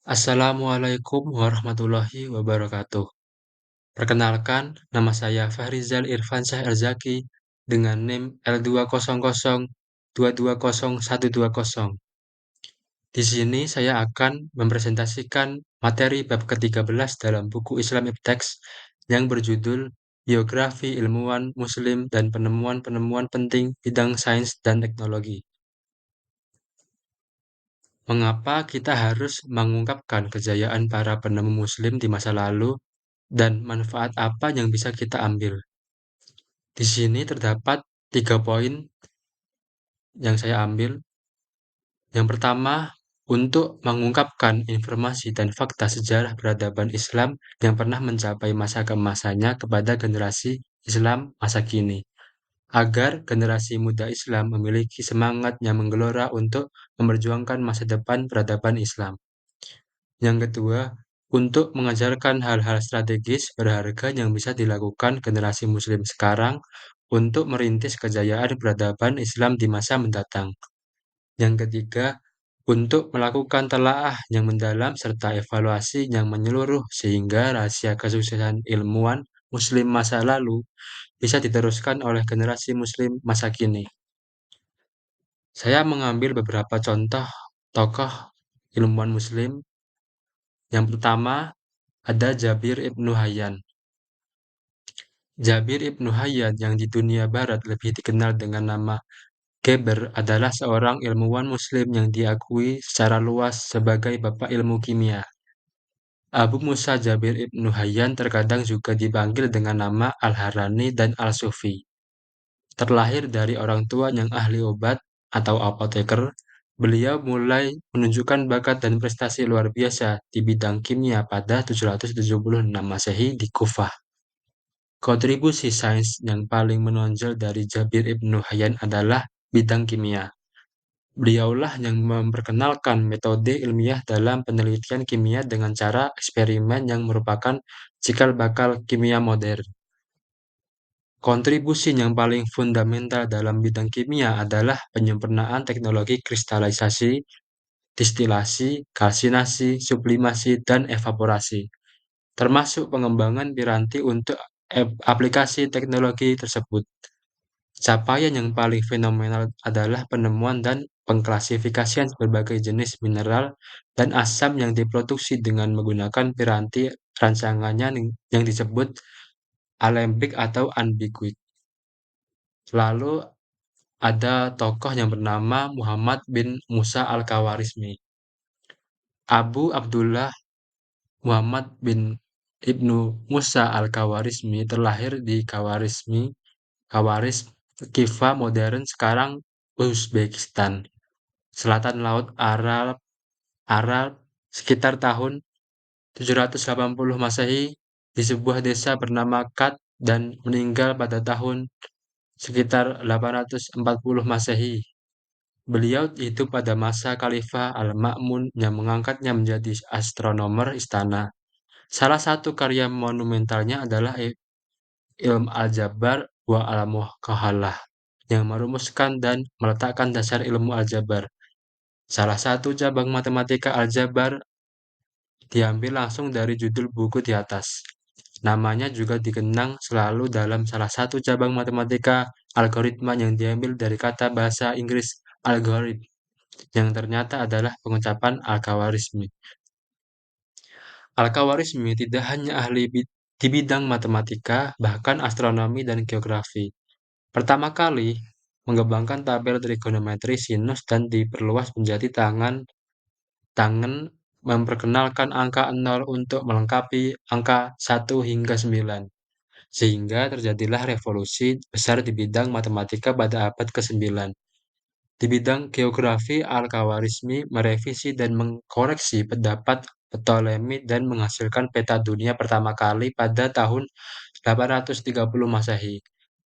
Assalamualaikum warahmatullahi wabarakatuh. Perkenalkan, nama saya Fahrizal Irfansyah Erzaki dengan NIM L200220120. Di sini saya akan mempresentasikan materi bab ke-13 dalam buku Islam Text yang berjudul Biografi Ilmuwan Muslim dan Penemuan-penemuan Penting Bidang Sains dan Teknologi. Mengapa kita harus mengungkapkan kejayaan para penemu Muslim di masa lalu dan manfaat apa yang bisa kita ambil? Di sini terdapat 3 poin yang saya ambil. Yang pertama, untuk mengungkapkan informasi dan fakta sejarah peradaban Islam yang pernah mencapai masa keemasannya kepada generasi Islam masa kini, agar generasi muda Islam memiliki semangat yang menggelora untuk memperjuangkan masa depan peradaban Islam. Yang kedua, untuk mengajarkan hal-hal strategis berharga yang bisa dilakukan generasi Muslim sekarang untuk merintis kejayaan peradaban Islam di masa mendatang. Yang ketiga, untuk melakukan telaah yang mendalam serta evaluasi yang menyeluruh sehingga rahasia kesuksesan ilmuwan Muslim masa lalu bisa diteruskan oleh generasi Muslim masa kini. Saya mengambil beberapa contoh tokoh ilmuwan Muslim. Yang pertama, ada Jabir ibnu Hayyan. Jabir ibnu Hayyan yang di dunia barat lebih dikenal dengan nama Geber adalah seorang ilmuwan Muslim yang diakui secara luas sebagai bapak ilmu kimia. Abu Musa Jabir ibnu Hayyan terkadang juga dipanggil dengan nama Al-Harani dan Al-Sufi. Terlahir dari orang tua yang ahli obat atau apoteker, beliau mulai menunjukkan bakat dan prestasi luar biasa di bidang kimia pada 776 Masehi di Kufah. Kontribusi sains yang paling menonjol dari Jabir ibnu Hayyan adalah bidang kimia. Beliaulah yang memperkenalkan metode ilmiah dalam penelitian kimia dengan cara eksperimen yang merupakan cikal bakal kimia modern. Kontribusi yang paling fundamental dalam bidang kimia adalah penyempurnaan teknologi kristalisasi, distilasi, kalsinasi, sublimasi, dan evaporasi, termasuk pengembangan piranti untuk aplikasi teknologi tersebut. Capaian yang paling fenomenal adalah penemuan dan pengklasifikasian berbagai jenis mineral dan asam yang diproduksi dengan menggunakan piranti rancangannya yang disebut alembik atau ambiguit. Lalu ada tokoh yang bernama Muhammad bin Musa al-Khawarizmi. Abu Abdullah Muhammad bin Ibnu Musa al-Khawarizmi terlahir di Khawarizm, Kiva modern sekarang Uzbekistan, selatan Laut Arab sekitar tahun 780 Masehi di sebuah desa bernama Kat dan meninggal pada tahun sekitar 840 Masehi. Beliau hidup pada masa Khalifah Al-Ma'mun yang mengangkatnya menjadi astronomer istana. Salah satu karya monumentalnya adalah Ilm Al-Jabar wa Al-Muqahalah yang merumuskan dan meletakkan dasar ilmu aljabar. Salah satu cabang matematika aljabar diambil langsung dari judul buku di atas. Namanya juga dikenang selalu dalam salah satu cabang matematika algoritma yang diambil dari kata bahasa Inggris algorithm, yang ternyata adalah pengucapan Al-Khawarizmi. Al-Khawarizmi tidak hanya ahli di bidang matematika, bahkan astronomi dan geografi. Pertama kali mengembangkan tabel trigonometri sinus dan diperluas menjadi tangan memperkenalkan angka 0 untuk melengkapi angka 1 hingga 9. Sehingga terjadilah revolusi besar di bidang matematika pada abad ke-9. Di bidang geografi, Al-Khawarizmi merevisi dan mengkoreksi pendapat Ptolemy dan menghasilkan peta dunia pertama kali pada tahun 830 Masehi.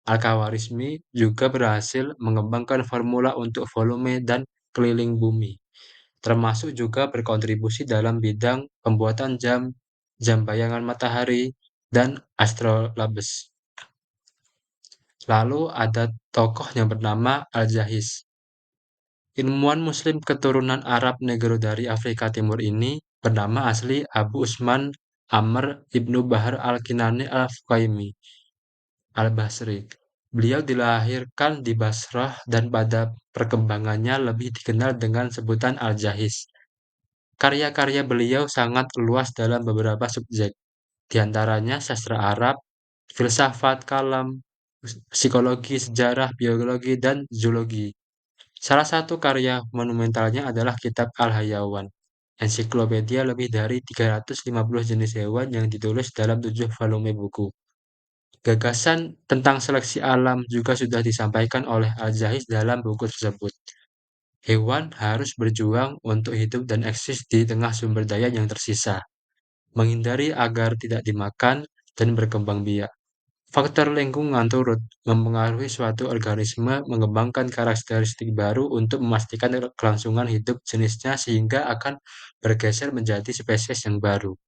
Al-Khawarizmi juga berhasil mengembangkan formula untuk volume dan keliling bumi, termasuk juga berkontribusi dalam bidang pembuatan jam, jam bayangan matahari, dan astrolabes. Lalu ada tokoh yang bernama Al-Jahiz. Ilmuwan Muslim keturunan Arab Negro dari Afrika Timur ini bernama asli Abu Usman Amr ibnu Bahar al-Kinani al-Fukaimi al-Basri. Beliau dilahirkan di Basrah dan pada perkembangannya lebih dikenal dengan sebutan Al-Jahiz. Karya-karya beliau sangat luas dalam beberapa subjek, di antaranya sastra Arab, filsafat, kalam, psikologi, sejarah, biologi, dan zoologi. Salah satu karya monumentalnya adalah Kitab Al-Hayawan, ensiklopedia lebih dari 350 jenis hewan yang ditulis dalam 7 volume buku. Gagasan tentang seleksi alam juga sudah disampaikan oleh Al-Jahiz dalam buku tersebut. Hewan harus berjuang untuk hidup dan eksis di tengah sumber daya yang tersisa, menghindari agar tidak dimakan dan berkembang biak. Faktor lingkungan turut mempengaruhi suatu organisme mengembangkan karakteristik baru untuk memastikan kelangsungan hidup jenisnya sehingga akan bergeser menjadi spesies yang baru.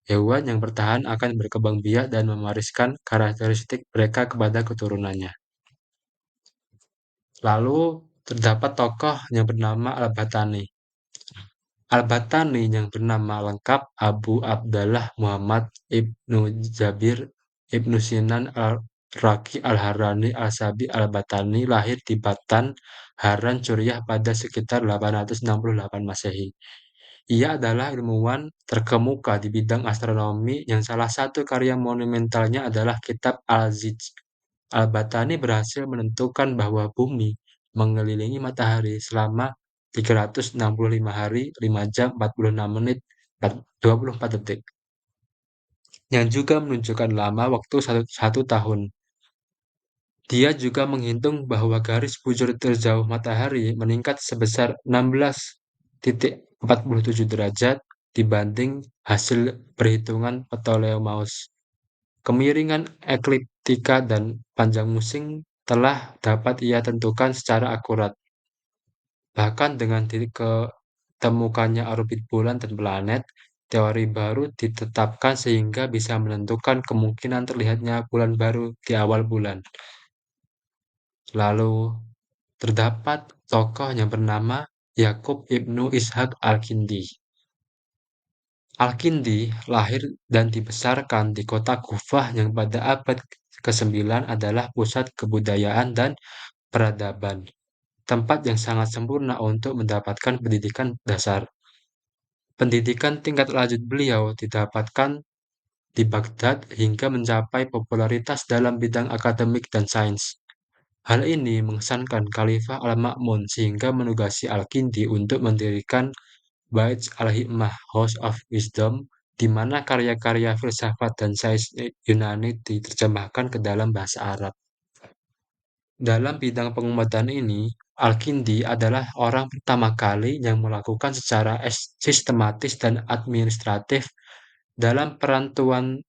Hewan yang bertahan akan berkembang biak dan mewariskan karakteristik mereka kepada keturunannya. Lalu terdapat tokoh yang bernama Al-Battani. Al-Battani yang bernama lengkap Abu Abdallah Muhammad ibnu Jabir ibnu Sinan al-Raqi al-Harrani al-Sabi al-Battani lahir di Batan, Haran, Suriah pada sekitar 868 Masehi. Ia adalah ilmuwan terkemuka di bidang astronomi yang salah satu karya monumentalnya adalah Kitab Al-Zij. Al-Battani berhasil menentukan bahwa bumi mengelilingi matahari selama 365 hari, 5 jam, 46 menit, 24 detik, yang juga menunjukkan lama waktu satu tahun. Dia juga menghitung bahwa garis bujur terjauh matahari meningkat sebesar 16,47 derajat dibanding hasil perhitungan Ptolemeus. Kemiringan ekliptika dan panjang musim telah dapat ia tentukan secara akurat. Bahkan dengan ditemukannya orbit bulan dan planet, teori baru ditetapkan sehingga bisa menentukan kemungkinan terlihatnya bulan baru di awal bulan. Lalu terdapat tokoh yang bernama Yakub ibnu Ishaq Al-Kindi. Al-Kindi lahir dan dibesarkan di kota Kufah yang pada abad ke-9 adalah pusat kebudayaan dan peradaban, tempat yang sangat sempurna untuk mendapatkan pendidikan dasar. Pendidikan tingkat lanjut beliau didapatkan di Baghdad hingga mencapai popularitas dalam bidang akademik dan sains. Hal ini mengesankan Khalifah Al-Ma'mun sehingga menugasi Al-Kindi untuk mendirikan Bait al-Hikmah House of Wisdom, di mana karya-karya filsafat dan sains Yunani diterjemahkan ke dalam bahasa Arab. Dalam bidang pengobatan ini, Al-Kindi adalah orang pertama kali yang melakukan secara sistematis dan administratif dalam penentuan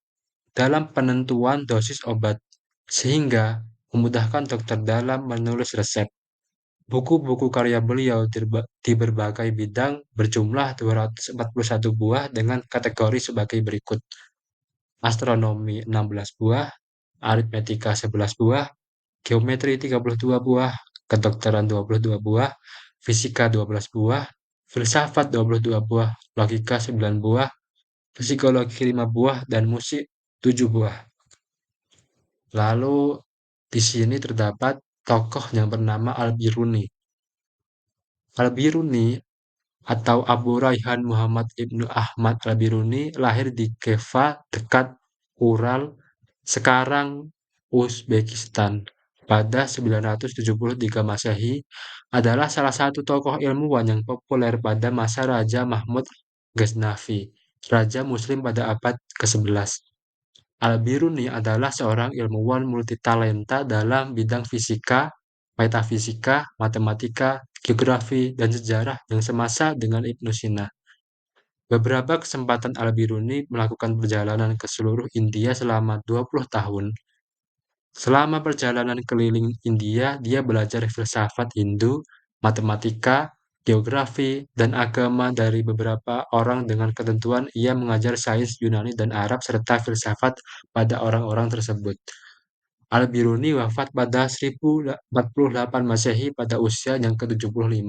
dosis obat, sehingga memudahkan dokter dalam menulis resep. Buku-buku karya beliau di berbagai bidang berjumlah 241 buah dengan kategori sebagai berikut: astronomi 16 buah, aritmetika 11 buah, geometri 32 buah, kedokteran 22 buah, fisika 12 buah, filsafat 22 buah, logika 9 buah, psikologi 5 buah, dan musik 7 buah. Lalu di sini terdapat tokoh yang bernama Al-Biruni. Al-Biruni atau Abu Raihan Muhammad ibnu Ahmad Al-Biruni lahir di Keva dekat Ural, sekarang Uzbekistan, pada 973 Masehi, adalah salah satu tokoh ilmuwan yang populer pada masa Raja Mahmud Ghaznavi, Raja Muslim pada abad ke-11. Al-Biruni adalah seorang ilmuwan multitalenta dalam bidang fisika, metafisika, matematika, geografi, dan sejarah yang semasa dengan Ibnu Sina. Beberapa kesempatan Al-Biruni melakukan perjalanan ke seluruh India selama 20 tahun. Selama perjalanan keliling India, dia belajar filsafat Hindu, matematika, geografi, dan agama dari beberapa orang. Dengan ketentuan ia mengajar sains Yunani dan Arab serta filsafat pada orang-orang tersebut. Al-Biruni wafat pada 1048 Masehi pada usia yang ke-75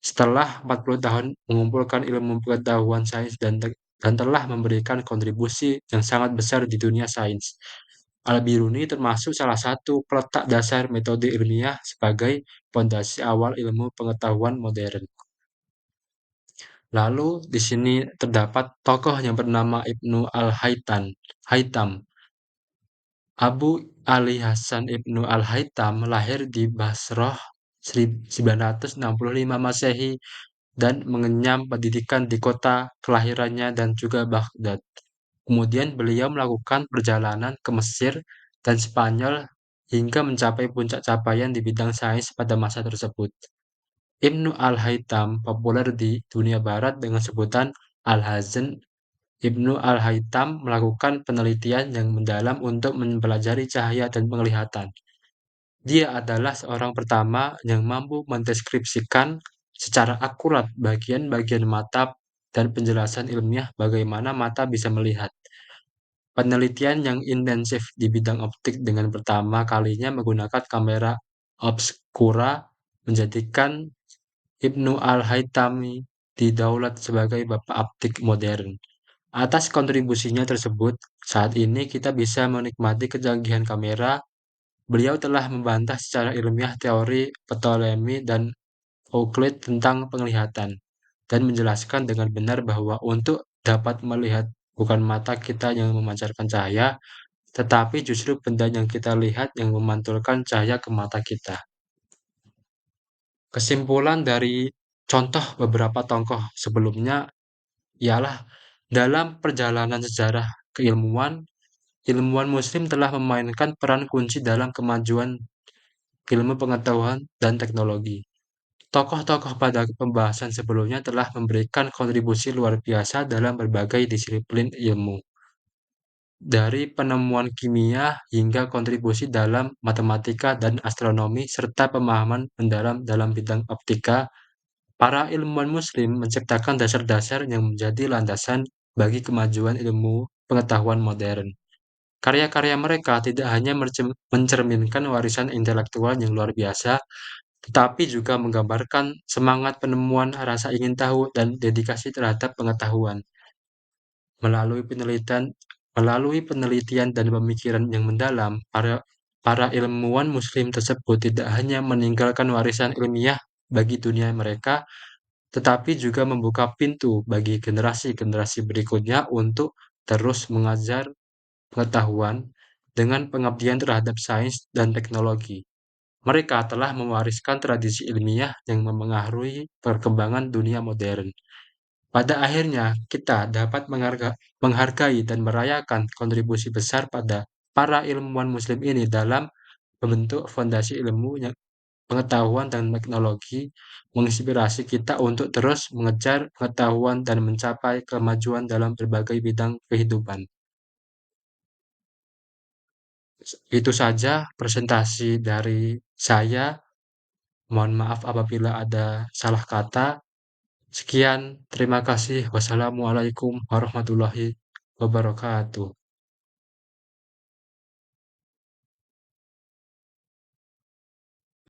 Setelah 40 tahun mengumpulkan ilmu pengetahuan sains dan telah memberikan kontribusi yang sangat besar di dunia sains. Al-Biruni termasuk salah satu peletak dasar metode ilmiah sebagai fondasi awal ilmu pengetahuan modern. Lalu di sini terdapat tokoh yang bernama Ibnu Al-Haytham. Abu Ali Hasan Ibnu Al-Haytham lahir di Basrah 965 Masehi dan mengenyam pendidikan di kota kelahirannya dan juga Baghdad. Kemudian beliau melakukan perjalanan ke Mesir dan Spanyol hingga mencapai puncak capaian di bidang sains pada masa tersebut. Ibnu Al-Haytham populer di dunia barat dengan sebutan Al-Hazan. Ibnu Al-Haytham melakukan penelitian yang mendalam untuk mempelajari cahaya dan penglihatan. Dia adalah seorang pertama yang mampu mendeskripsikan secara akurat bagian-bagian mata dan penjelasan ilmiah bagaimana mata bisa melihat. Penelitian yang intensif di bidang optik dengan pertama kalinya menggunakan kamera obscura menjadikan Ibnu Al-Haytami didaulat sebagai bapak optik modern. Atas kontribusinya tersebut, saat ini kita bisa menikmati kecanggihan kamera. Beliau telah membantah secara ilmiah teori Ptolemaic dan Euclid tentang penglihatan, dan menjelaskan dengan benar bahwa untuk dapat melihat bukan mata kita yang memancarkan cahaya, tetapi justru benda yang kita lihat yang memantulkan cahaya ke mata kita. Kesimpulan dari contoh beberapa tokoh sebelumnya ialah dalam perjalanan sejarah keilmuan, ilmuwan muslim telah memainkan peran kunci dalam kemajuan ilmu pengetahuan dan teknologi. Tokoh-tokoh pada pembahasan sebelumnya telah memberikan kontribusi luar biasa dalam berbagai disiplin ilmu, dari penemuan kimia hingga kontribusi dalam matematika dan astronomi, serta pemahaman mendalam dalam bidang optika. Para ilmuwan Muslim menciptakan dasar-dasar yang menjadi landasan bagi kemajuan ilmu pengetahuan modern. Karya-karya mereka tidak hanya mencerminkan warisan intelektual yang luar biasa, tetapi juga menggambarkan semangat penemuan, rasa ingin tahu, dan dedikasi terhadap pengetahuan. Melalui penelitian melalui penelitian dan pemikiran yang mendalam, para para ilmuwan Muslim tersebut tidak hanya meninggalkan warisan ilmiah bagi dunia mereka, tetapi juga membuka pintu bagi generasi-generasi berikutnya untuk terus mengajar pengetahuan dengan pengabdian terhadap sains dan teknologi. Mereka telah mewariskan tradisi ilmiah yang memengaruhi perkembangan dunia modern. Pada akhirnya, kita dapat menghargai dan merayakan kontribusi besar pada para ilmuwan Muslim ini dalam membentuk fondasi ilmu pengetahuan dan teknologi, menginspirasi kita untuk terus mengejar pengetahuan dan mencapai kemajuan dalam berbagai bidang kehidupan. Itu saja presentasi dari saya. Mohon maaf apabila ada salah kata. Sekian, terima kasih. Wassalamualaikum warahmatullahi wabarakatuh.